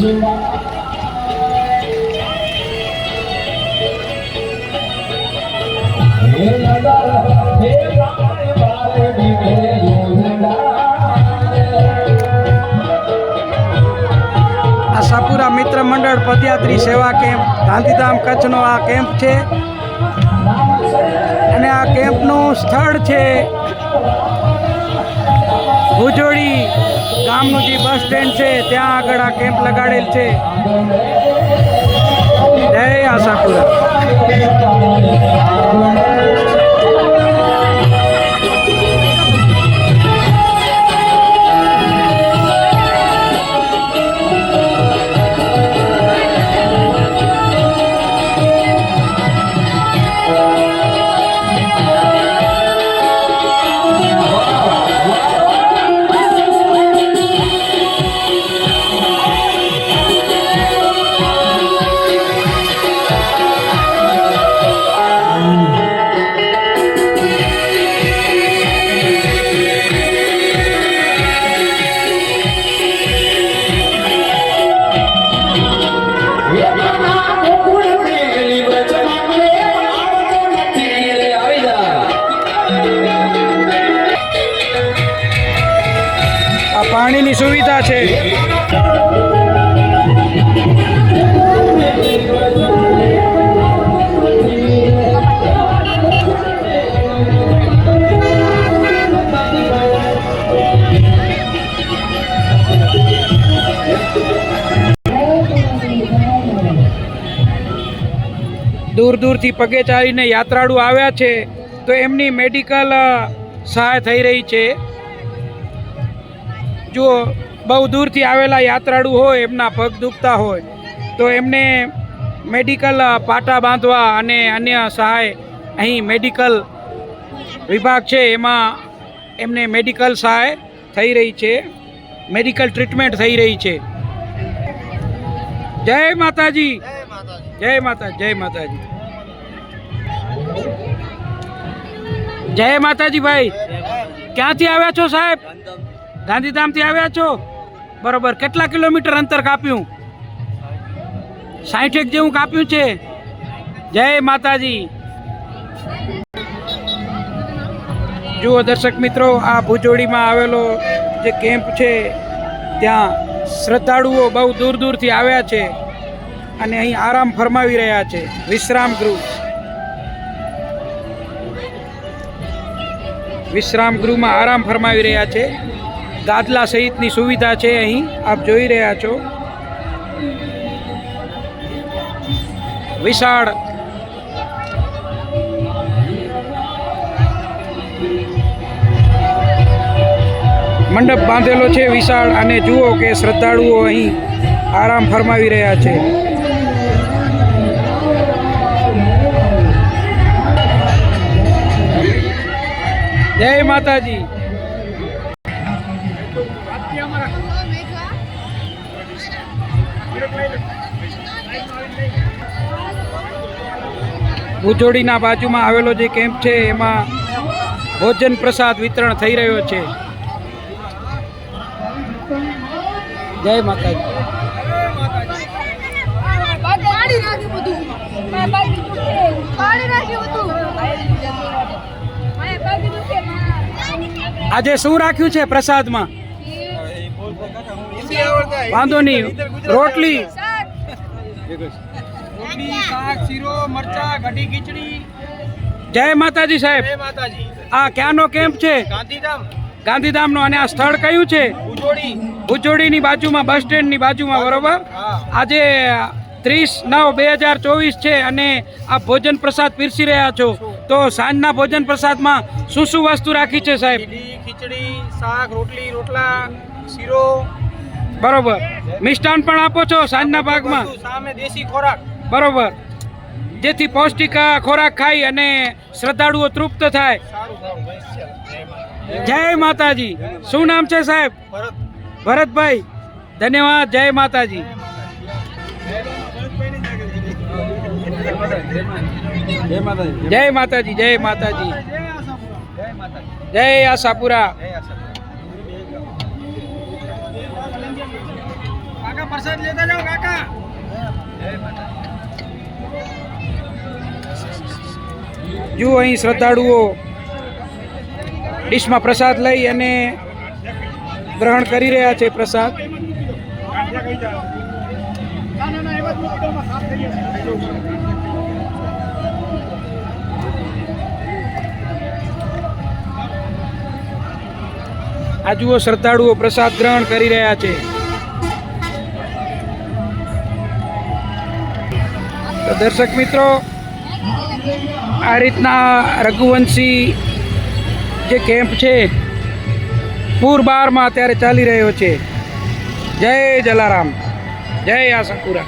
આશાપુરા મિત્ર મંડળ પદયાત્રી સેવા કેમ્પ ગાંધીધામ કચ્છનો આ કેમ્પ છે અને આ કેમ્પનું સ્થળ છે ભુજોડી ગામનું જે બસ સ્ટેન્ડ છે ત્યાં આગળ આ કેમ્પ લગાડેલ છે. જય આશાપુરા. પાણીની સુવિધા છે. દૂર દૂરથી પગે ચાલીને યાત્રાળુ આવ્યા છે તો એમની મેડિકલ સહાય થઈ રહી છે. જો બહુ દૂરથી આવેલા યાત્રાળુ હોય, એમના પગ દુખતા હોય તો એમને મેડિકલ પાટા બાંધવા અને અન્ય સહાય અહીં મેડિકલ વિભાગ છે એમાં એમને મેડિકલ સહાય થઈ રહી છે, મેડિકલ ટ્રીટમેન્ટ થઈ રહી છે. જય માતાજી, જય માતાજી, જય માતાજી, જય માતાજી. ભાઈ ક્યાંથી આવ્યા છો સાહેબ? ગાંધીધામથી આવ્યા છો, બરોબર. કેટલા કિલોમીટર અંતર કાપ્યું? 60 જેવું કાપ્યું છે. જય માતાજી. જુઓ દર્શક મિત્રો, આ ભુજોડીમાં આવેલો જે કેમ્પ છે ત્યાં શ્રદ્ધાળુઓ બહુ દૂર દૂરથી આવ્યા છે અને અહીં આરામ ફરમાવી રહ્યા છે. વિશ્રામ ગૃહમાં આરામ ફરમાવી રહ્યા છે. ગાદલા સહિતની સુવિધા છે અહીં, આપ જોઈ રહ્યા છો. વિશાળ મંડપ બાંધેલો છે, વિશાળ. અને જુઓ કે શ્રદ્ધાળુઓ અહીં આરામ ફરમાવી રહ્યા છે. જય માતાજી. ભુજોડીના બાજુમાં આવેલો જે કેમ્પ છે એમાં ભોજન પ્રસાદ વિતરણ થઈ રહ્યો છે. જય માતાજી. આજે શું રાખ્યું છે પ્રસાદમાં? વાંધો નહીં, રોટલી, શાક, શીરો, મરચા, કઢી, ખીચડી. જય માતાજી સાહેબ. આ ક્યાંનો કેમ્પ છે? ગાંધીધામનો. અને આ સ્થળ કયું છે? ભુજોડીની બાજુમાં, બસ સ્ટેન્ડની બાજુમાં, બરોબર. આજે 30/9/2024 છે અને આ ભોજન પ્રસાદ પીરસી રહ્યા છો. તો સાંજના ભોજન પ્રસાદમાં શું શું વસ્તુ રાખી છે સાહેબ? ખીચડી, શાક, રોટલી, રોટલા, શીરો, બરોબર. મિષ્ટાન પણ આપો છો સાંજના ભાગમાં? સામે દેશી ખોરાક, બરોબર, જેથી પૌષ્ટિક ખોરાક ખાઈ અને શ્રદ્ધાળુઓ તૃપ્ત થાય. જય માતાજી. શું નામ છે સાહેબ? ભરતભાઈ. ધન્યવાદ. જય માતાજી. જય માતાજી. જય માતાજી. જય આશાપુરા. પ્રસાદ લેતા જાઓ કાકા. જુઓ અહીં શ્રદ્ધાળુઓ ડીશમાં પ્રસાદ લઈ અને ગ્રહણ કરી રહ્યા છે પ્રસાદ. આ જુઓ શ્રદ્ધાળુઓ પ્રસાદ ગ્રહણ કરી રહ્યા છે. તો દર્શક મિત્રો, આ રીતના રઘુવંશી જે કેમ્પ છે પૂર 12માં અત્યારે ચાલી રહ્યો છે. જય જલારામ, જય આશાપુરા.